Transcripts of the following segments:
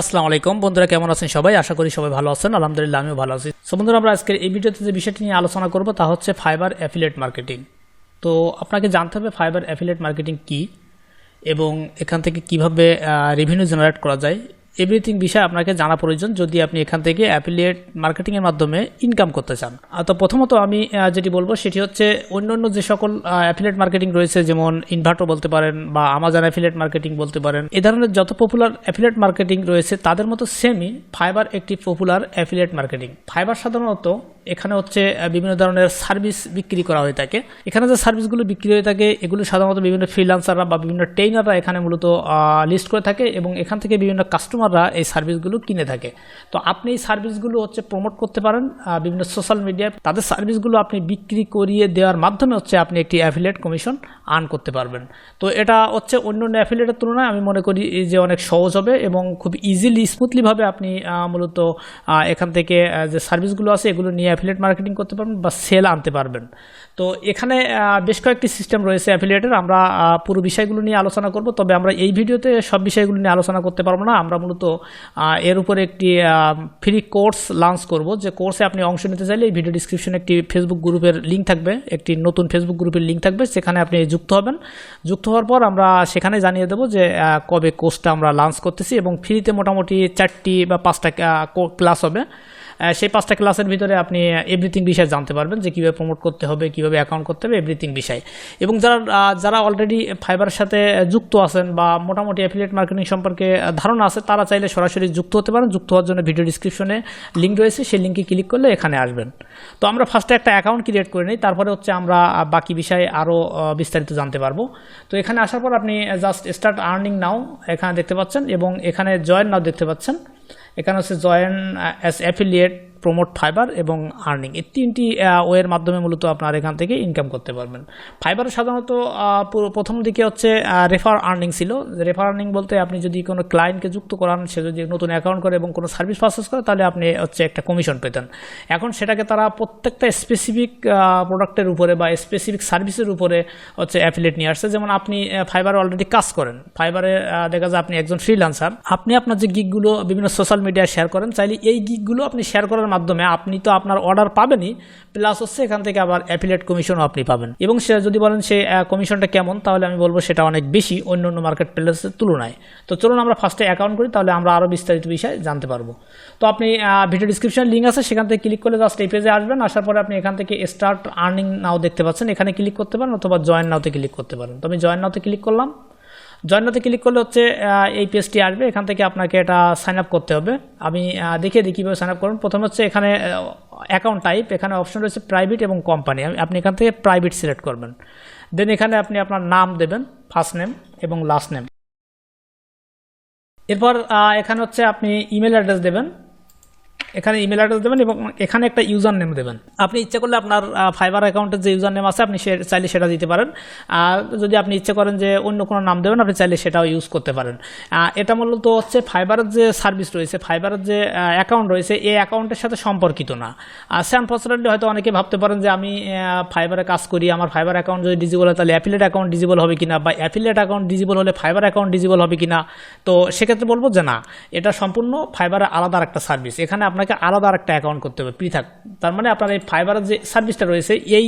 আসসালামু আলাইকুম বন্ধুরা, কেমন আছেন সবাই? আশা করি সবাই ভালো আছেন। আলহামদুলিল্লাহ আমিও ভালো আছি। সো বন্ধুরা, আমরা আজকের এই ভিডিওতে যে বিষয়টি নিয়ে আলোচনা করব তা হচ্ছে ফাইবার অ্যাফিলিয়েট মার্কেটিং। তো আপনাকে জানতে হবে ফাইবার অ্যাফিলিয়েট মার্কেটিং কী এবং এখান থেকে কিভাবে রেভিনিউ জেনারেট করা যায়, এভরিথিং বিষয় আপনাকে জানা প্রয়োজন যদি আপনি এখান থেকে অ্যাফিলিয়েট মার্কেটিংয়ের মাধ্যমে ইনকাম করতে চান। তো প্রথমত আমি যেটি বলবো সেটি হচ্ছে অন্য যে সকল অ্যাফিলিয়েট মার্কেটিং রয়েছে, যেমন ইনভার্টো বলতে পারেন বা আমাজন অ্যাফিলিয়েট মার্কেটিং বলতে পারেন, এ ধরনের যত পপুলার অ্যাফিলিয়েট মার্কেটিং রয়েছে তাদের মতো সেমই ফাইবার একটি পপুলার অ্যাফিলিয়েট মার্কেটিং। ফাইবার সাধারণত এখানে হচ্ছে বিভিন্ন ধরনের সার্ভিস বিক্রি করা হয়ে থাকে। এখানে যে সার্ভিসগুলো বিক্রি হয়ে থাকে এগুলো সাধারণত বিভিন্ন ফ্রিল্যান্সাররা বা বিভিন্ন ট্রেনাররা এখানে মূলত লিস্ট করে থাকে এবং এখান থেকে বিভিন্ন কাস্টমাররা এই সার্ভিসগুলো কিনে থাকে। তো আপনি এই সার্ভিসগুলো হচ্ছে প্রমোট করতে পারেন বিভিন্ন সোশ্যাল মিডিয়ায়। তাদের সার্ভিসগুলো আপনি বিক্রি করিয়ে দেওয়ার মাধ্যমে হচ্ছে আপনি একটি অ্যাফিলিয়েট কমিশন আর্ন করতে পারবেন। তো এটা হচ্ছে অন্য অ্যাফিলিয়েটের তুলনায় আমি মনে করি যে অনেক সহজ হবে এবং খুব ইজিলি স্মুথলিভাবে আপনি মূলত এখান থেকে যে সার্ভিসগুলো আছে এগুলো নিয়ে অ্যাফিলিয়েট মার্কেটিং করতে পারবেন বা সেল আনতে পারবেন। তো এখানে বেশ কয়েকটি সিস্টেম রয়েছে অ্যাফিলিয়েটের। আমরা পুরো বিষয়গুলো নিয়ে আলোচনা করব, তবে আমরা এই ভিডিওতে সব বিষয়গুলো নিয়ে আলোচনা করতে পারবো না। আমরা মূলত এর উপরে একটি ফ্রি কোর্স লঞ্চ করব, যে কোর্সে আপনি অংশ নিতে চাইলে এই ভিডিও ডিসক্রিপশনে একটি ফেসবুক গ্রুপের লিঙ্ক থাকবে, একটি নতুন ফেসবুক গ্রুপের লিঙ্ক থাকবে, সেখানে আপনি যুক্ত হবেন। যুক্ত হওয়ার পর আমরা সেখানে জানিয়ে দেবো যে কবে কোর্সটা আমরা লঞ্চ করতেছি এবং ফ্রিতে মোটামুটি 4টি বা 5টা ক্লাস হবে। সেই 5টা ক্লাসের ভিতরে আপনি এভরিথিং বিষয় জানতে পারবেন, যে কীভাবে প্রমোট করতে হবে, কীভাবে অ্যাকাউন্ট করতে হবে, এভরিথিং বিষয়। এবং যারা অলরেডি ফাইবারের সাথে যুক্ত আছেন বা মোটামুটি অ্যাফিলিয়েট মার্কেটিং সম্পর্কে ধারণা আছে, তারা চাইলে সরাসরি যুক্ত হতে পারেন। যুক্ত হওয়ার জন্য ভিডিও ডিসক্রিপশনে লিঙ্ক রয়েছে, সেই লিঙ্কে ক্লিক করলে এখানে আসবেন। তো আমরা ফার্স্টে একটা অ্যাকাউন্ট ক্রিয়েট করে নিই, তারপরে হচ্ছে আমরা বাকি বিষয়ে আরও বিস্তারিত জানতে পারবো। তো এখানে আসার পর আপনি জাস্ট স্টার্ট আর্নিং নাও এখানে দেখতে পাচ্ছেন এবং এখানে জয়েন নাও দেখতে পাচ্ছেন। এখানে হচ্ছে join as affiliate, promote fibre এবং আর্নিং, এই 3টি ওয়ের মাধ্যমে মূলত আপনার এখান থেকে ইনকাম করতে পারবেন। ফাইবারে সাধারণত প্রথম দিকে হচ্ছে রেফার আর্নিং ছিল। রেফার আর্নিং বলতে আপনি যদি কোনো ক্লায়েন্টকে যুক্ত করান, সে যদি নতুন অ্যাকাউন্ট করে এবং কোনো সার্ভিস পারচেস করে, তাহলে আপনি হচ্ছে একটা কমিশন পেতেন। এখন সেটাকে তারা প্রত্যেকটা স্পেসিফিক প্রোডাক্টের উপরে বা স্পেসিফিক সার্ভিসের উপরে হচ্ছে অ্যাফিলিয়েট নিয়ে আসছে। যেমন আপনি ফাইবারে অলরেডি কাজ করেন, ফাইবারে দেখা যায় আপনি একজন ফ্রিল্যান্সার, আপনি আপনার যে গিগগুলো বিভিন্ন সোশ্যাল মিডিয়ায় শেয়ার করেন, চাইলে এই গিগগুলো আপনি শেয়ার করার মাধ্যমে আপনি তো আপনার অর্ডার পাবেনই, প্লাস হচ্ছে এখান থেকে আবার অ্যাফিলিয়েট কমিশনও আপনি পাবেন। এবং সে যদি বলেন সে কমিশনটা কেমন, তাহলে আমি বলবো সেটা অনেক বেশি অন্য মার্কেট প্লেসের তুলনায়। তো চলুন আমরা ফার্স্টে অ্যাকাউন্ট করি, তাহলে আমরা আরও বিস্তারিত বিষয় জানতে পারবো। তো আপনি ভিডিও ডিসক্রিপশন লিঙ্ক আছে, সেখান থেকে ক্লিক করলে জাস্ট এই পেজে আসবেন। আসার পরে আপনি এখান থেকে স্টার্ট আর্নিং নাও দেখতে পাচ্ছেন, এখানে ক্লিক করতে পারেন অথবা জয়েন নাওতে ক্লিক করতে পারেন। তো আমি জয়েন নাওতে ক্লিক করলাম। জয়েন নাওতে ক্লিক করলে হচ্ছে এই পেজটি আসবে। এখান থেকে আপনাকে এটা সাইন আপ করতে হবে। আমি দেখিয়ে দিই কীভাবে সাইন আপ করুন। প্রথমে হচ্ছে এখানে অ্যাকাউন্ট টাইপ, এখানে অপশন রয়েছে প্রাইভেট এবং কোম্পানি। আপনি এখান থেকে প্রাইভেট সিলেক্ট করবেন। দেন এখানে আপনি আপনার নাম দেবেন, ফার্স্ট নেম এবং লাস্ট নেম। এরপর এখানে হচ্ছে আপনি ইমেল অ্যাড্রেস দেবেন, এখানে ইমেল অ্যাড্রেস দেবেন এবং এখানে একটা ইউজার নেম দেবেন। আপনি ইচ্ছা করলে আপনার ফাইবার অ্যাকাউন্টের যে ইউজার নেম আছে আপনি চাইলে সেটা দিতে পারেন। আর যদি আপনি ইচ্ছা করেন যে অন্য কোনো নাম দেবেন, আপনি চাইলে সেটাও ইউজ করতে পারেন। এটা মূলত হচ্ছে ফাইবারের যে সার্ভিস রয়েছে, ফাইবারের যে অ্যাকাউন্ট রয়েছে, এই অ্যাকাউন্টের সাথে সম্পর্কিত না। আনফর্চুনেটলি হয়তো অনেকে ভাবতে পারেন যে আমি ফাইবারে কাজ করি, আমার ফাইবার অ্যাকাউন্ট যদি ডিজেবল হয় তাহলে অ্যাফিলিয়েট অ্যাকাউন্ট ডিজেবল হবে কিনা, বা অ্যাফিলিয়েট অ্যাকাউন্ট ডিজেবল হলে ফাইবার অ্যাকাউন্ট ডিজেবল হবে কিনা। তো সেক্ষেত্রে বলবো যে না, এটা সম্পূর্ণ ফাইবারের আলাদা একটা সার্ভিস। এখানে আপনাকে আলাদা একটা অ্যাকাউন্ট করতে হবে পৃথক। তার মানে আপনার এই ফাইবারের যে সার্ভিসটা রয়েছে, এই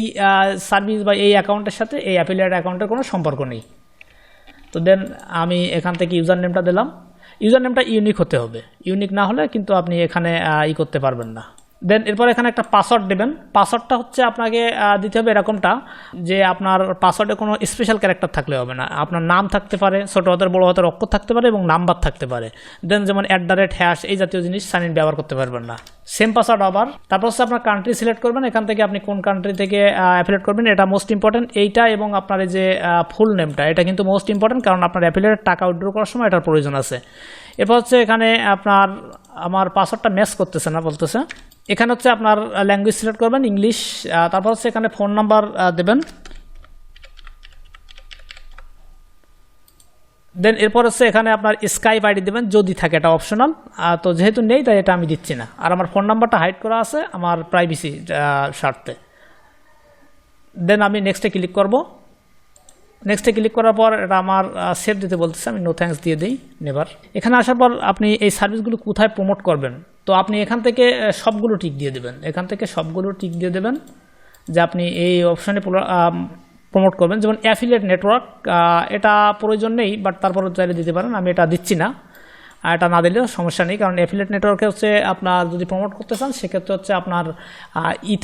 সার্ভিস বা এই অ্যাকাউন্টের সাথে এই অ্যাফিলিয়েট অ্যাকাউন্টের কোনো সম্পর্ক নেই। তো দেন আমি এখান থেকে ইউজার নেমটা দিলাম। ইউজার নেমটা ইউনিক হতে হবে, ইউনিক না হলে কিন্তু আপনি এখানে করতে পারবেন না। দেন এরপর এখানে একটা পাসওয়ার্ড দেবেন। পাসওয়ার্ডটা হচ্ছে আপনাকে দিতে হবে এরকমটা, যে আপনার পাসওয়ার্ডে কোনো স্পেশাল ক্যারেক্টার থাকলে হবে না। আপনার নাম থাকতে পারে, ছোটো হাতের বড়ো হাতের অক্ষর থাকতে পারে এবং নাম্বার থাকতে পারে। দেন যেমন @# এই জাতীয় জিনিস সাইন ইন ব্যবহার করতে পারবেন না। সেম পাসওয়ার্ড আবার। তারপর হচ্ছে আপনার কান্ট্রি সিলেক্ট করবেন, এখান থেকে আপনি কোন কান্ট্রি থেকে অ্যাফিলিয়েট করবেন, এটা মোস্ট ইম্পর্টেন্ট। এইটা এবং আপনার এই যে ফুল নেমটা, এটা কিন্তু মোস্ট ইম্পর্টেন্ট, কারণ আপনার অ্যাফিলিয়েটের টাকা উইথড্র করার সময় এটার প্রয়োজন আছে। এরপর হচ্ছে এখানে আমার পাসওয়ার্ডটা ম্যাচ করতেছে না বলতেছে। এখানে হচ্ছে আপনার ল্যাঙ্গুয়েজ সিলেক্ট করবেন, ইংলিশ। তারপর হচ্ছে এখানে ফোন নাম্বার দেবেন। দেন এরপর হচ্ছে এখানে আপনার স্কাইপ আইডি দেবেন, যদি থাকে, এটা অপশনাল। তো যেহেতু নেই তাই এটা আমি দিচ্ছি না। আর আমার ফোন নাম্বারটা হাইড করা আছে আমার প্রাইভেসি স্বার্থে। দেন আমি নেক্সটে ক্লিক করব। নেক্সটে ক্লিক করার পর এটা আমার সেভ দিতে বলতেছে, আমি নো থ্যাঙ্কস দিয়ে দিই, নেভার। এখানে আসার পর আপনি এই সার্ভিসগুলো কোথায় প্রমোট করবেন, তো আপনি এখান থেকে সবগুলো টিক দিয়ে দেবেন, এখান থেকে সবগুলো টিক দিয়ে দেবেন যে আপনি এই অপশানে প্রমোট করবেন। যেমন অ্যাফিলিয়েট নেটওয়ার্ক, এটা প্রয়োজন নেই, বাট তারপরে চাইলে দিতে পারেন, আমি এটা দিচ্ছি না। এটা না দিলেও সমস্যা নেই, কারণ অ্যাফিলিয়েট নেটওয়ার্কে হচ্ছে আপনার যদি প্রমোট করতে চান সেক্ষেত্রে হচ্ছে আপনার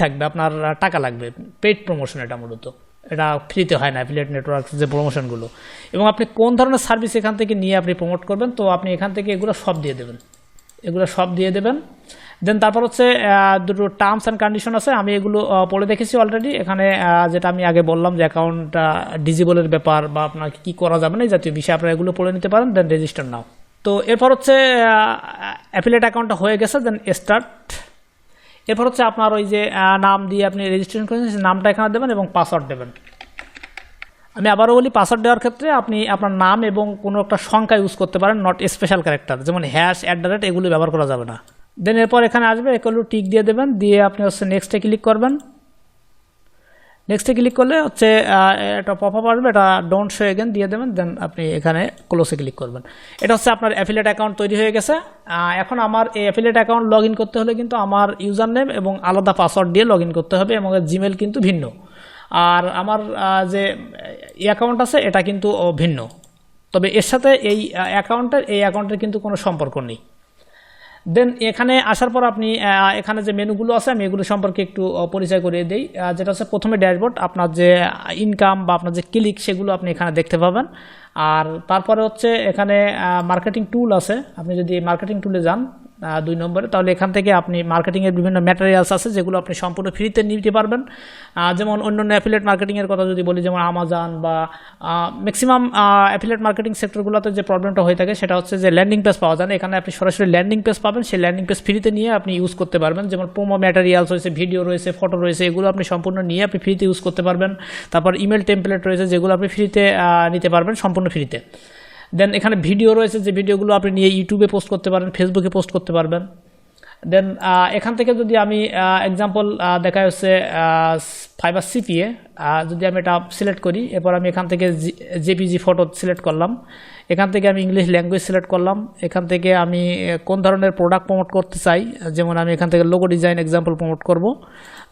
থাকবে, আপনার টাকা লাগবে, পেইড প্রমোশন এটা মূলত, এটা ফ্রিতে হয় না অ্যাফিলিয়েট নেটওয়ার্ক যে প্রমোশনগুলো। এবং আপনি কোন ধরনের সার্ভিস এখান থেকে নিয়ে আপনি প্রমোট করবেন, তো আপনি এখান থেকে এগুলো সব দিয়ে দেবেন, এগুলো সব দিয়ে দেবেন। দেন তারপর হচ্ছে দুটো টার্মস অ্যান্ড কন্ডিশন আছে, আমি এগুলো পড়ে দেখেছি অলরেডি। এখানে যেটা আমি আগে বললাম যে অ্যাকাউন্টটা ডিজেবলের ব্যাপার বা আপনাকে কী করা যাবে না এই জাতীয় বিষয়, আপনারা এগুলো পড়ে নিতে পারেন। দেন রেজিস্টার নাও। তো এরপর হচ্ছে অ্যাফিলিয়েট অ্যাকাউন্টটা হয়ে গেছে, দেন স্টার্ট। এরপর হচ্ছে আপনার ওই যে নাম দিয়ে আপনি রেজিস্ট্রেশন করেছেন সেই নামটা এখানে দেবেন এবং পাসওয়ার্ড দেবেন। আমি আবারও বলি, পাসওয়ার্ড দেওয়ার ক্ষেত্রে আপনি আপনার নাম এবং কোনো একটা সংখ্যা ইউজ করতে পারেন, নট স্পেশাল ক্যারেক্টার, যেমন হ্যাশ, @ এগুলো ব্যবহার করা যাবে না। দেন এরপর এখানে আসবে, এগুলো টিক দিয়ে দেবেন, দিয়ে আপনি হচ্ছে নেক্সটে ক্লিক করবেন। নেক্সটে ক্লিক করলে হচ্ছে এটা পপ আপ আসবে, এটা ডোন্ট শো এগেন দিয়ে দেবেন। দেন আপনি এখানে ক্লোজে ক্লিক করবেন। এটা হচ্ছে আপনার অ্যাফিলিয়েট অ্যাকাউন্ট তৈরি হয়ে গেছে। এখন আমার এই অ্যাফিলিয়েট অ্যাকাউন্ট লগ ইন করতে হলে কিন্তু আমার ইউজার নেম এবং আলাদা পাসওয়ার্ড দিয়ে লগ ইন করতে হবে, এবং জিমেল কিন্তু ভিন্ন, আর আমার যে অ্যাকাউন্ট আছে এটা কিন্তু ভিন্ন। তবে এর সাথে এই অ্যাকাউন্টের কিন্তু কোনো সম্পর্ক নেই। দেন এখানে আসার পর আপনি এখানে যে মেনুগুলো আছে আমি এগুলো সম্পর্কে একটু পরিচয় করিয়ে দিই। যেটা হচ্ছে প্রথমে ড্যাশবোর্ড, আপনার যে ইনকাম বা আপনার যে ক্লিক সেগুলো আপনি এখানে দেখতে পাবেন। আর তারপরে হচ্ছে এখানে মার্কেটিং টুল আছে, আপনি যদি মার্কেটিং টুলে যান 2 নম্বরে, তাহলে এখান থেকে আপনি মার্কেটিংয়ের বিভিন্ন ম্যাটেরিয়ালস আছে যেগুলো আপনি সম্পূর্ণ ফ্রিতে নিতে পারবেন। যেমন অন্যান্য অ্যাফিলিয়েট মার্কেটিংয়ের কথা যদি বলি, যেমন আমাজন বা ম্যাক্সিমাম অ্যাফিলিয়েট মার্কেটিং সেক্টরগুলোতে যে প্রবলেমটা হয়ে থাকে সেটা হচ্ছে যে ল্যান্ডিং পেজ পাওয়া যায় না। এখানে আপনি সরাসরি ল্যান্ডিং পেজ পাবেন, সেই ল্যান্ডিং পেজ ফ্রিতে নিয়ে আপনি ইউজ করতে পারবেন। যেমন প্রোমো ম্যাটেরিয়ালস রয়েছে, ভিডিও রয়েছে, ফটো রয়েছে, এগুলো আপনি সম্পূর্ণ নিয়ে আপনি ফ্রিতে ইউজ করতে পারবেন। তারপর ইমেল টেমপ্লেট রয়েছে যেগুলো আপনি ফ্রিতে নিতে পারবেন, সম্পূর্ণ ফ্রিতে। দেন এখানে ভিডিও রয়েছে, যে ভিডিওগুলো আপনি নিয়ে ইউটিউবে পোস্ট করতে পারেন, ফেসবুকে পোস্ট করতে পারবেন। দেন এখান থেকে যদি আমি এক্সাম্পল দেখা হচ্ছে ফাইবার সিপিএ, যদি আমি এটা সিলেক্ট করি, এরপর আমি এখান থেকে জেপিজি ফটো সিলেক্ট করলাম, এখান থেকে আমি ইংলিশ ল্যাঙ্গুয়েজ সিলেক্ট করলাম, এখান থেকে আমি কোন ধরনের প্রোডাক্ট প্রমোট করতে চাই, যেমন আমি এখান থেকে লোগো ডিজাইন এক্সাম্পল প্রমোট করব।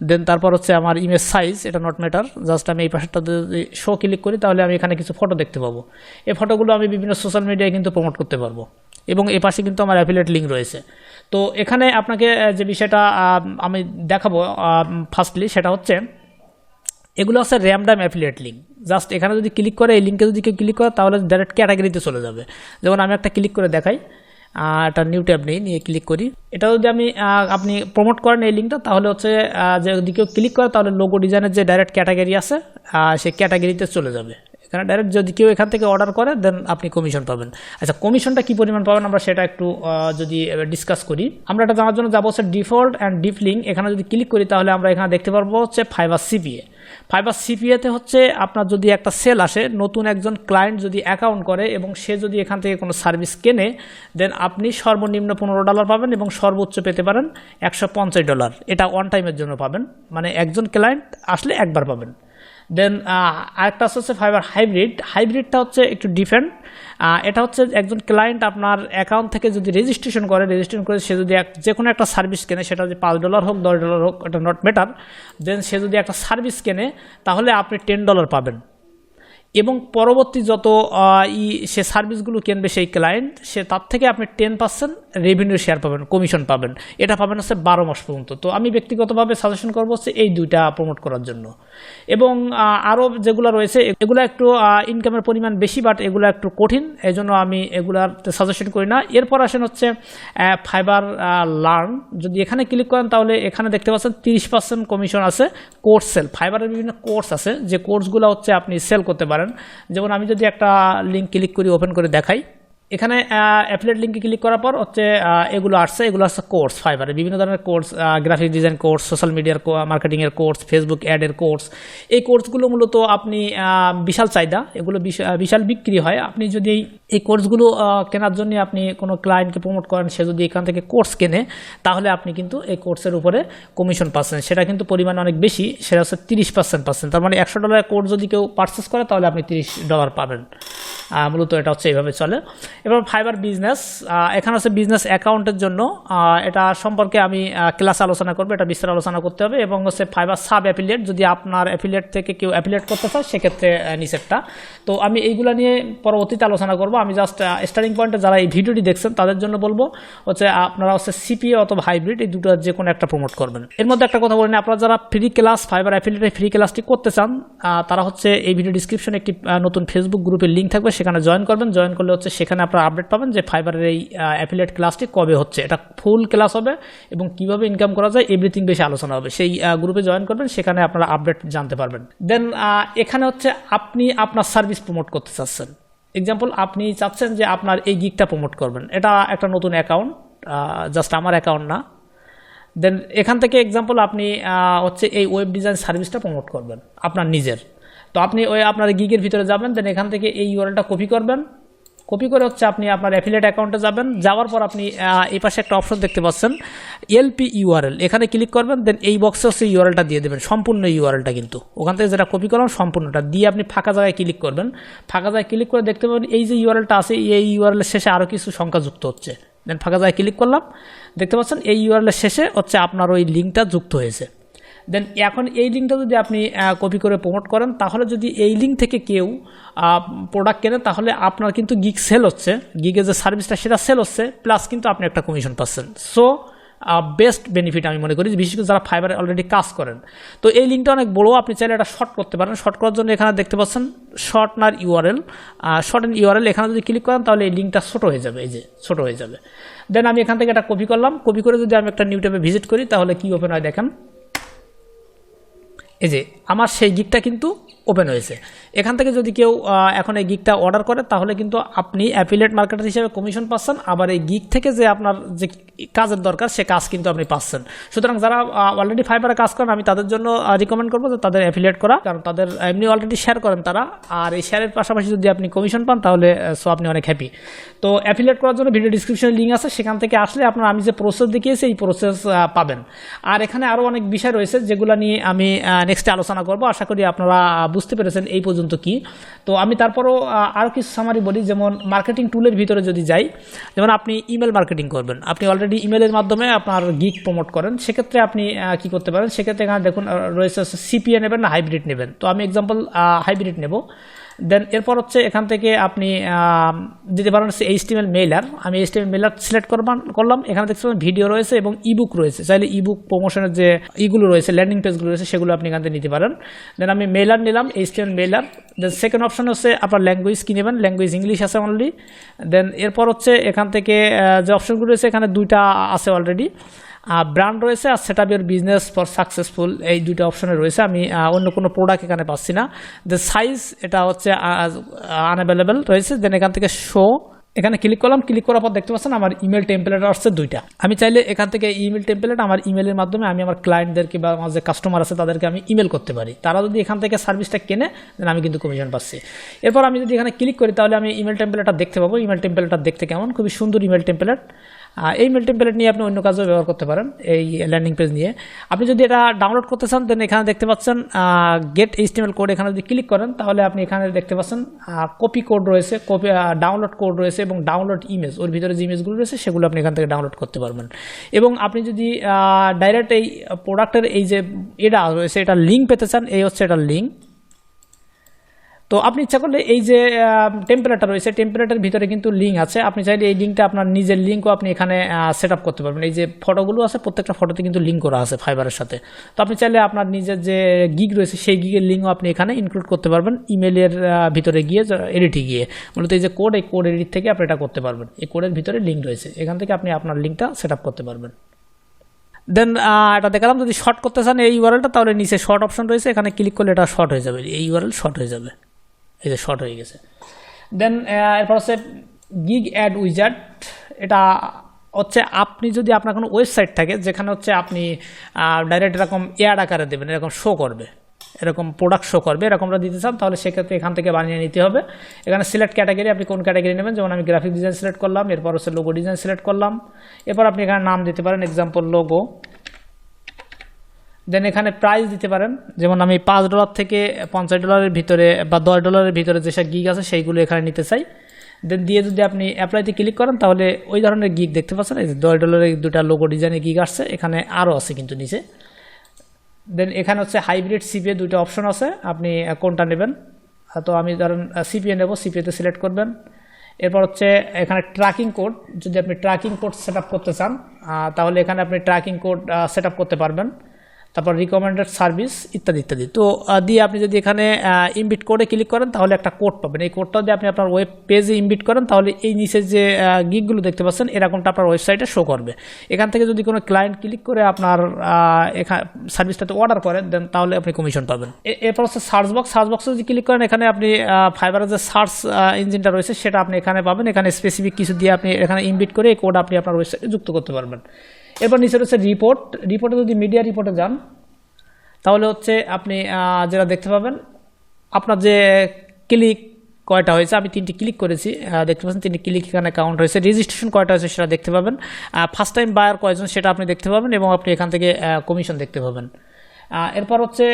দেন তারপর হচ্ছে আমার ইমেজ সাইজ, এটা নট ম্যাটার, জাস্ট আমি এই পাশেরটা যদি শো ক্লিক করি তাহলে আমি এখানে কিছু ফটো দেখতে পাবো। এই ফটোগুলো আমি বিভিন্ন সোশ্যাল মিডিয়ায় কিন্তু প্রমোট করতে পারবো, এবং এই পাশে কিন্তু আমার অ্যাফিলিয়েট লিঙ্ক রয়েছে। তো এখানে আপনাকে যে বিষয়টা আমি দেখাবো ফার্স্টলি, সেটা হচ্ছে এগুলো হচ্ছে র্যান্ডম অ্যাফিলিয়েট লিঙ্ক। জাস্ট এখানে যদি ক্লিক করে, এই লিঙ্কে যদি কেউ ক্লিক করে তাহলে ডাইরেক্ট ক্যাটাগরিতে চলে যাবে। যেমন আমি একটা ক্লিক করে দেখাই, একটা নিউ ট্যাব নিয়ে ক্লিক করি। এটা যদি আপনি প্রমোট করেন এই লিঙ্কটা, তাহলে হচ্ছে যদি কেউ ক্লিক করে তাহলে লোগো ডিজাইনের যে ডাইরেক্ট ক্যাটাগরি আছে সেই ক্যাটাগরিতে চলে যাবে। এখানে ডাইরেক্ট যদি কেউ এখান থেকে অর্ডার করে দেন আপনি কমিশন পাবেন। আচ্ছা, কমিশনটা কী পরিমাণ পাবেন আমরা সেটা একটু যদি ডিসকাস করি। আমরা এটা জানার জন্য যাবো হচ্ছে ডিফল্ট অ্যান্ড ডিপ লিঙ্ক। এখানে যদি ক্লিক করি তাহলে আমরা এখানে দেখতে পারবো হচ্ছে ফাইবার সিপিএ। ফাইবার সিপিএতে হচ্ছে আপনার যদি একটা সেল আসে, নতুন একজন ক্লায়েন্ট যদি অ্যাকাউন্ট করে এবং সে যদি এখান থেকে কোনো সার্ভিস কেনে, দেন আপনি সর্বনিম্ন $15 পাবেন এবং সর্বোচ্চ পেতে পারেন $150। এটা ওয়ান টাইমের জন্য পাবেন, মানে একজন ক্লায়েন্ট আসলে একবার পাবেন। দেন আরেকটা হচ্ছে ফাইবার হাইব্রিডটা হচ্ছে একটু ডিফারেন্ট। এটা হচ্ছে একজন ক্লায়েন্ট আপনার অ্যাকাউন্ট থেকে যদি রেজিস্ট্রেশন করে সে যদি যে কোনো একটা সার্ভিস কেনে, সেটা যদি $5 হোক $10 হোক, এটা নট ম্যাটার। দেন সে যদি একটা সার্ভিস কেনে তাহলে আপনি $10 পাবেন, এবং পরবর্তী যত সে সার্ভিসগুলো কিনবে সেই ক্লায়েন্ট, সে তার থেকে আপনি 10% রেভিনিউ শেয়ার পাবেন, কমিশন পাবেন। এটা পাবেন হচ্ছে 12 মাস পর্যন্ত। তো আমি ব্যক্তিগতভাবে সাজেশন করবো হচ্ছে এই দুইটা প্রমোট করার জন্য। এবং আরও যেগুলো রয়েছে এগুলো একটু ইনকামের পরিমাণ বেশি, বাট এগুলো একটু কঠিন, এই জন্য আমি এগুলাতে সাজেশন করি না। এরপর আসেন হচ্ছে ফাইবার লার্ন। যদি এখানে ক্লিক করেন তাহলে এখানে দেখতে পাচ্ছেন 30% কমিশন আছে কোর্স সেল। ফাইবারের বিভিন্ন কোর্স আছে, যে কোর্সগুলো হচ্ছে আপনি সেল করতে পারেন। যেমন আমি যদি একটা লিঙ্ক ক্লিক করি, ওপেন করে দেখাই, এখানে অ্যাফিলিয়েট লিঙ্কে ক্লিক করার পর হচ্ছে এগুলো আসছে কোর্স। ফাইবারে বিভিন্ন ধরনের course, graphic design course, social মিডিয়ার মার্কেটিংয়ের কোর্স, ফেসবুক অ্যাডের কোর্স। এই কোর্সগুলো মূলত আপনি বিশাল চাহিদা, এগুলো বিশাল বিক্রি হয়। আপনি যদি এই কোর্সগুলো কেনার জন্য আপনি কোনো ক্লায়েন্টকে প্রমোট করেন, সে যদি এখান থেকে কোর্স কেনে তাহলে আপনি কিন্তু এই কোর্সের উপরে কমিশন পাচ্ছেন। সেটা কিন্তু পরিমাণ অনেক বেশি, সেটা হচ্ছে 30% পাচ্ছেন। তার মানে $100 কোর্স যদি কেউ পারচেস করে তাহলে আপনি $30 পাবেন। মূলত এটা হচ্ছে এইভাবে চলে। এবার ফাইবার বিজনেস, এখানে হচ্ছে বিজনেস অ্যাকাউন্টের জন্য, এটা সম্পর্কে আমি ক্লাস আলোচনা করবো, এটা বিস্তার আলোচনা করতে হবে। এবং হচ্ছে ফাইবার সাব অ্যাফিলিয়েট, যদি আপনার অ্যাফিলিয়েট থেকে কেউ অ্যাফিলিয়েট করতে চায় সেক্ষেত্রে নিচেরটা। তো আমি এইগুলো নিয়ে পরবর্তীতে আলোচনা করবো। আমি জাস্ট স্টার্টিং পয়েন্টে যারা এই ভিডিওটি দেখছেন তাদের জন্য বলবো হচ্ছে আপনারা হচ্ছে সিপিএ অথবা হাইব্রিড, এই দুটো যে কোনো একটা প্রমোট করবেন। এর মধ্যে একটা কথা বলে নিই, আপনারা যারা ফ্রি ক্লাস ফাইবার অ্যাফিলিয়েটের ফ্রি ক্লাসটি করতে চান তারা হচ্ছে এই ভিডিও ডিসক্রিপশনে একটি নতুন ফেসবুক গ্রুপের লিঙ্ক থাকবে, সেখানে জয়েন করবেন। জয়েন করলে হচ্ছে সেখানে আপনারা আপডেট পাবেন যে ফাইবারের এই অ্যাফিলিয়েট ক্লাসটি কবে হচ্ছে। এটা ফুল ক্লাস হবে এবং কিভাবে ইনকাম করা যায় এভরিথিং বেশি আলোচনা হবে। সেই গ্রুপে জয়েন করবেন, সেখানে আপনারা আপডেট জানতে পারবেন। দেন এখানে হচ্ছে আপনি আপনার সার্ভিস প্রমোট করতে চাচ্ছেন। এক্সাম্পল, আপনি চাচ্ছেন যে আপনার এই গিগটা প্রমোট করবেন, এটা একটা নতুন অ্যাকাউন্ট, জাস্ট আমার অ্যাকাউন্ট না। দেন এখান থেকে এক্সাম্পল আপনি হচ্ছে এই ওয়েব ডিজাইন সার্ভিসটা প্রমোট করবেন আপনার নিজের। তো আপনি ওই আপনার গিগের ভিতরে যাবেন, দেন এখান থেকে এই ইউআরএলটা কপি করবেন। কপি করে হচ্ছে আপনি আপনার অ্যাফিলিয়েট অ্যাকাউন্টে যাবেন। যাওয়ার পর আপনি এই পাশে একটা অপশন দেখতে পাচ্ছেন এলপি ইউআরএল, এখানে ক্লিক করবেন। দেন এই বক্সে হচ্ছে ইউআরএলটা দিয়ে দেবেন, সম্পূর্ণ ইউআরএলটা, কিন্তু ওখান থেকে যেটা কপি করলাম সম্পূর্ণটা দিয়ে আপনি ফাঁকা জায়গায় ক্লিক করবেন। ফাঁকা জায়গায় ক্লিক করে দেখতে পাবেন এই যে ইউআরএলটা আছে, এই ইউআরএলের শেষে আরও কিছু সংখ্যা যুক্ত হচ্ছে। দেন ফাঁকা জায়গায় ক্লিক করলাম, দেখতে পাচ্ছেন এই ইউআরএলের শেষে হচ্ছে আপনার ওই লিঙ্কটা যুক্ত হয়েছে। দেন এখন এই লিঙ্কটা যদি আপনি কপি করে প্রমোট করেন, তাহলে যদি এই লিঙ্ক থেকে কেউ প্রোডাক্ট কেনে তাহলে আপনার কিন্তু গিগ সেল হচ্ছে, গিগের যে সার্ভিসটা সেটা সেল হচ্ছে, প্লাস কিন্তু আপনি একটা কমিশন পাচ্ছেন। সো বেস্ট বেনিফিট আমি মনে করি, বিশেষ করে যারা ফাইবারে অলরেডি কাজ করেন। তো এই লিঙ্কটা অনেক বড়, আপনি চাইলে এটা শর্ট করতে পারেন। শর্ট করার জন্য এখানে দেখতে পাচ্ছেন শর্টনার ইউআরএল, শর্ট ইউআরএল, এখানে যদি ক্লিক করেন তাহলে এই লিঙ্কটা ছোট হয়ে যাবে, এই যে ছোট হয়ে যাবে। দেন আমি এখান থেকে এটা কপি করলাম, কপি করে যদি আমি একটা নিউ ট্যাবে ভিজিট করি তাহলে কি ওপেন হয় দেখেন, এই যে আমার সেই গিগটা কিন্তু ওপেন হয়েছে। এখান থেকে যদি কেউ এখন এই গিগটা অর্ডার করে তাহলে কিন্তু আপনি অ্যাফিলিয়েট মার্কেটার হিসেবে কমিশন পাচ্ছেন, আবার এই গিগ থেকে যে আপনার যে কাজের দরকার সে কাজ কিন্তু আপনি পাচ্ছেন। সুতরাং যারা অলরেডি ফাইবারে কাজ করেন আমি তাদের জন্য রিকমেন্ড করবো যে তাদের অ্যাফিলিয়েট করা, কারণ তাদের এমনি অলরেডি শেয়ার করেন তারা, আর এই শেয়ারের পাশাপাশি যদি আপনি কমিশন পান তাহলে সো আপনি অনেক হ্যাপি। তো অ্যাফিলিয়েট করার জন্য ভিডিও ডিসক্রিপশনে লিঙ্ক আছে, সেখান থেকে আসলে আপনার আমি যে প্রসেস দেখিয়েছি এই প্রসেস পাবেন। আর এখানে আরও অনেক বিষয় রয়েছে যেগুলো নিয়ে আমি নেক্সটে আলোচনা করবো। আশা করি আপনারা বুঝতে পেরেছেন এই পর্যন্ত কি। তো আমি তারপরও আরও কিছু সামারি বলি, যেমন মার্কেটিং টুলের ভিতরে যদি যাই, যেমন আপনি ইমেল মার্কেটিং করবেন, আপনি অলরেডি ইমেলের মাধ্যমে আপনার গিগ প্রমোট করেন, সেক্ষেত্রে আপনি কি করতে পারেন, সেক্ষেত্রে এখানে দেখুন রয়েছে সিপিএ নেবেন না হাইব্রিড নেবেন। তো আমি এক্সাম্পল হাইব্রিড নেব। দেন এরপর হচ্ছে এখান থেকে আপনি দিতে পারেন হচ্ছে এইচটিএমএল মেইলার। আমি এইচটিএমএল মেইলার সিলেক্ট করলাম। এখানে দেখতে পাবেন ভিডিও রয়েছে এবং ইবুক রয়েছে, চাইলে ইবুক প্রমোশনের যে ইগুলো রয়েছে, ল্যান্ডিং পেজগুলো রয়েছে, সেগুলো আপনি এখান থেকে নিতে পারেন। দেন আমি মেইলার নিলাম, HTML mailer. Then second option হচ্ছে আপনার ল্যাঙ্গুয়েজ কি নেবেন, ল্যাঙ্গুয়েজ ইংলিশ আছে অলরেডি। দেন এরপর হচ্ছে এখান থেকে যে অপশনগুলো রয়েছে এখানে দুইটা আছে অলরেডি, ব্র্যান্ড রয়েছে আর set up your business for successful, এই দুইটা অপশনে রয়েছে। আমি অন্য কোনো প্রোডাক্ট এখানে পাচ্ছি না। দ্য সাইজ এটা হচ্ছে আনঅ্যাভেলেবেল রয়েছে। দেন এখান থেকে শো, এখানে ক্লিক করলাম। ক্লিক করার পর দেখতে পাচ্ছেন আমার ইমেল টেমপ্লেট আসছে দুইটা। আমি চাইলে এখান থেকে ইমেল টেমপ্লেট আমার ইমেলের মাধ্যমে আমি আমার ক্লায়েন্টদেরকে বা আমার যে কাস্টমার আছে তাদেরকে আমি ইমেল করতে পারি। তারা যদি এখান থেকে সার্ভিসটা কেনে দেন আমি কিন্তু কমিশন পাচ্ছি। এরপর আমি যদি এখানে ক্লিক করি তাহলে আমি ইমেল টেমপ্লেটটা দেখতে পাবো। ইমেল টেমপ্লেটটা দেখতে কেমন, খুবই সুন্দর ইমেল টেমপ্লেট। এই মেল টেমপ্লেট নিয়ে আপনি অন্য কাজেও ব্যবহার করতে পারেন। এই ল্যান্ডিং পেজ নিয়ে আপনি যদি এটা ডাউনলোড করতে চান দেন এখানে দেখতে পাচ্ছেন গেট এইচটিএমএল কোড, এখানে যদি ক্লিক করেন তাহলে আপনি এখানে দেখতে পাচ্ছেন কপি কোড রয়েছে, কপি ডাউনলোড কোড রয়েছে এবং ডাউনলোড ইমেজ, ওর ভিতরে যে ইমেজগুলো রয়েছে সেগুলো আপনি এখান থেকে ডাউনলোড করতে পারবেন। এবং আপনি যদি ডাইরেক্ট এই প্রোডাক্টের এই যে এটা রয়েছে এটা লিঙ্ক পেতে চান, এই হচ্ছে এটা লিঙ্ক। তো আপনি ইচ্ছা করলে এই যে টেমপ্লেটটা রয়েছে টেমপ্লেটের ভিতরে কিন্তু লিঙ্ক আছে, আপনি চাইলে এই লিঙ্কটা আপনার নিজের লিঙ্কও আপনি এখানে সেট আপ করতে পারবেন। এই যে ফটোগুলো আছে প্রত্যেকটা ফটোতে কিন্তু লিঙ্ক করা আছে ফাইবারের সাথে। তো আপনি চাইলে আপনার নিজের যে গিগ রয়েছে সেই গিগের লিঙ্কও আপনি এখানে ইনক্লুড করতে পারবেন ইমেলের ভিতরে গিয়ে, এডিটে গিয়ে। মূলত এই যে কোড, এই কোড এডিট থেকে আপনি এটা করতে পারবেন। এই কোডের ভিতরে লিঙ্ক রয়েছে, এখান থেকে আপনি আপনার লিঙ্কটা সেট আপ করতে পারবেন। দেন এটা দেখালাম। যদি শর্ট করতে চান এই ইউআরএলটা তাহলে নিচে শর্ট অপশন রয়েছে, এখানে ক্লিক করলে এটা শর্ট হয়ে যাবে, এই ইউআরএল শর্ট হয়ে যাবে, এই যে শর্ট হয়ে গেছে। দেন এরপর হচ্ছে গিগ অ্যাড উইজার্ড। এটা হচ্ছে আপনি যদি আপনার কোনো ওয়েবসাইট থাকে যেখানে হচ্ছে আপনি ডাইরেক্ট এরকম অ্যাড আকারে দেবেন, এরকম শো করবে, এরকম প্রোডাক্ট শো করবে, এরকমটা দিতে চান তাহলে সেক্ষেত্রে এখান থেকে বানিয়ে নিতে হবে। এখানে সিলেক্ট ক্যাটাগরি, আপনি কোন ক্যাটাগরি নেবেন, যেমন আমি গ্রাফিক ডিজাইন সিলেক্ট করলাম, এরপর হচ্ছে লোগো ডিজাইন সিলেক্ট করলাম, এরপর আপনি এখানে নাম দিতে পারেন, এক্সাম্পল লোগো। দেন এখানে প্রাইস দিতে পারেন, যেমন আমি $5 থেকে $50 ভিতরে বা $10 ভিতরে যেসব গিগ আছে সেইগুলো এখানে নিতে চাই। দেন দিয়ে যদি আপনি অ্যাপ্লাইতে ক্লিক করেন তাহলে ওই ধরনের গিগ দেখতে পাচ্ছেন, এই যে $10 দুটা লোগো ডিজাইনের গিগ আসছে, এখানে আরও আছে কিন্তু নিচে। দেন এখানে হচ্ছে হাইব্রিড সিপিএ দুটো অপশন আছে, আপনি কোনটা নেবেন। তো আমি ধরেন সিপিএ নেব, সিপিএতে সিলেক্ট করবেন। এরপর হচ্ছে এখানে ট্র্যাকিং কোড, যদি আপনি ট্র্যাকিং কোড সেট করতে চান তাহলে এখানে আপনি ট্র্যাকিং কোড সেট করতে পারবেন। তারপর রিকমেন্ডেড সার্ভিস ইত্যাদি ইত্যাদি। তো দিয়ে আপনি যদি এখানে ইনবিট কোডে ক্লিক করেন তাহলে একটা কোড পাবেন, এই কোডটা দিয়ে আপনি আপনার ওয়েব পেজে ইনবিট করেন তাহলে এই নিচে যে গিগগুলো দেখতে পাচ্ছেন এরকমটা আপনার ওয়েবসাইটে শো করবে। এখান থেকে যদি কোনো ক্লায়েন্ট ক্লিক করে আপনার এখানে সার্ভিসটাতে অর্ডার করেন দেন তাহলে আপনি কমিশন পাবেন। এরপর হচ্ছে সার্চ বক্স, সার্চ বক্সে যদি ক্লিক করেন এখানে আপনি ফাইবারের যে সার্চ ইঞ্জিনটা রয়েছে সেটা আপনি এখানে পাবেন। এখানে স্পেসিফিক কিছু দিয়ে আপনি এখানে ইনবিট করে এই কোড আপনি আপনার ওয়েবসাইটে যুক্ত করতে পারবেন। এরপর নিচে রয়েছে রিপোর্ট, রিপোর্টে যদি মিডিয়া রিপোর্টে যান তাহলে হচ্ছে আপনি যেটা দেখতে পাবেন আপনার যে ক্লিক কয়টা হয়েছে, আমি 3টি ক্লিক করেছি, দেখতে পাচ্ছেন 3টি ক্লিক এখানে কাউন্ট হয়েছে। রেজিস্ট্রেশন কয়টা হয়েছে সেটা দেখতে পাবেন, ফার্স্ট টাইম বায়ার কয়জন সেটা আপনি দেখতে পাবেন এবং আপনি এখান থেকে কমিশন দেখতে পাবেন। এরপর হচ্ছে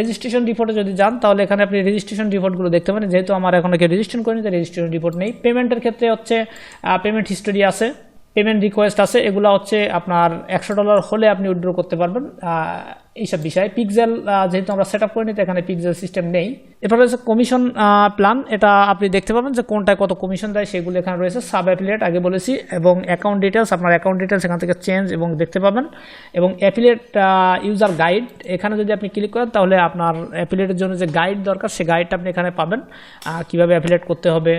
রেজিস্ট্রেশন রিপোর্টে যদি যান তাহলে এখানে আপনি রেজিস্ট্রেশন রিপোর্টগুলো দেখতে পাবেন, যেহেতু আমার এখন কেউ রেজিস্ট্রেশন করেনি তাই রেজিস্ট্রেশন রিপোর্ট নেই। পেমেন্টের ক্ষেত্রে হচ্ছে পেমেন্ট হিস্টোরি আছে, পেমেন্ট রিকোয়েস্ট আছে, এগুলো হচ্ছে আপনার $100 হলে আপনি উইথড্র করতে পারবেন, এইসব বিষয়। পিক্সেল যেহেতু আমরা সেট আপ করিনি তো এখানে পিক্সেল সিস্টেম নেই। এরপর রয়েছে কমিশন প্ল্যান, এটা আপনি দেখতে পাবেন যে কোনটায় কত কমিশন দেয় সেগুলো এখানে রয়েছে। সাব অ্যাফিলিয়েট আগে বলেছি, এবং অ্যাকাউন্ট ডিটেলস, আপনার অ্যাকাউন্ট ডিটেলস এখান থেকে চেঞ্জ এবং দেখতে পাবেন, এবং অ্যাফিলিয়েট ইউজার গাইড, এখানে যদি আপনি ক্লিক করেন তাহলে আপনার অ্যাফিলিয়েটের জন্য যে গাইড দরকার সেই গাইডটা আপনি এখানে পাবেন, কীভাবে অ্যাফিলিয়েট করতে হবে,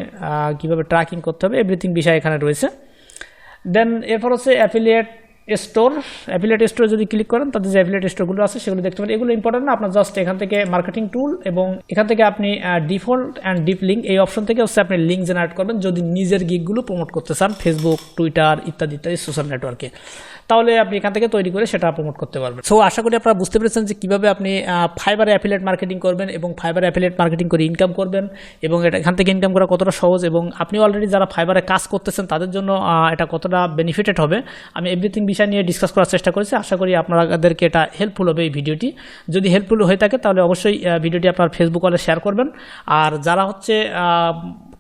কীভাবে ট্র্যাকিং করতে হবে, এভরিথিং বিষয় এখানে রয়েছে। দেন এরপর হচ্ছে অ্যাফিলিয়েট স্টোর, অ্যাফিলিয়েট স্টোরে যদি ক্লিক করেন তাদের যে অ্যাফিলিয়েট স্টোরগুলো আছে সেগুলো দেখতে পারেন। এগুলো ইম্পর্টেন্ট না, আপনার জাস্ট এখান থেকে মার্কেটিং টুল এবং এখান থেকে আপনি ডিফল্ট অ্যান্ড ডিপ লিঙ্ক এই অপশন থেকে হচ্ছে আপনি লিঙ্ক জেনারেট করবেন যদি নিজের গিগগুলো প্রমোট করতে চান ফেসবুক, টুইটার ইত্যাদি ইত্যাদি সোশ্যাল নেটওয়ার্কে, তাহলে আপনি এখান থেকে তৈরি করে সেটা প্রমোট করতে পারবেন। সো আশা করি আপনারা বুঝতে পেরেছেন যে কীভাবে আপনি ফাইবারে অ্যাফিলিয়েট মার্কেটিং করবেন এবং ফাইবারে অ্যাফিলিয়েট মার্কেটিং করে ইনকাম করবেন, এবং এটা এখান থেকে ইনকাম করা কতটা সহজ, এবং আপনি অলরেডি যারা ফাইবারে কাজ করতেছেন তাদের জন্য এটা কতটা বেনিফিটেড হবে আমি এভরিথিং বিষয় নিয়ে ডিসকাস করার চেষ্টা করেছি। আশা করি আপনাদেরকে এটা হেল্পফুল হবে এই ভিডিওটি। যদি হেল্পফুল হয়ে থাকে তাহলে অবশ্যই ভিডিওটি আপনার ফেসবুক ওয়ালে শেয়ার করবেন, আর যারা হচ্ছে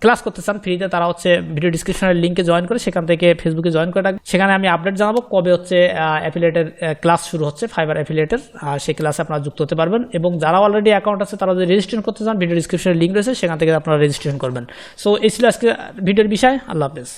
ক্লাস করতে চান ফ্রিতে তারা হচ্ছে ভিডিও ডিসক্রিপশনের লিঙ্কে জয়েন করে সেখান থেকে ফেসবুকে জয়েন করে রাখবেন। সেখানে আমি আপডেট জানাবো কবে হচ্ছে অ্যাফিলিয়েটের ক্লাস শুরু হচ্ছে, ফাইবার অ্যাফিলিয়েটের, সেই ক্লাসে আপনারা যুক্ত হতে পারবেন। এবং যারা অলরেডি অ্যাকাউন্ট আছে তারা যদি রেজিস্ট্রেশন করতে চান ভিডিও ডিসক্রিপশনের লিঙ্ক রয়েছে সেখান থেকে আপনারা রেজিস্ট্রেশন করবেন। সো এই ছিল আজকে ভিডিওর বিষয়। আল্লাহ হাফেজ।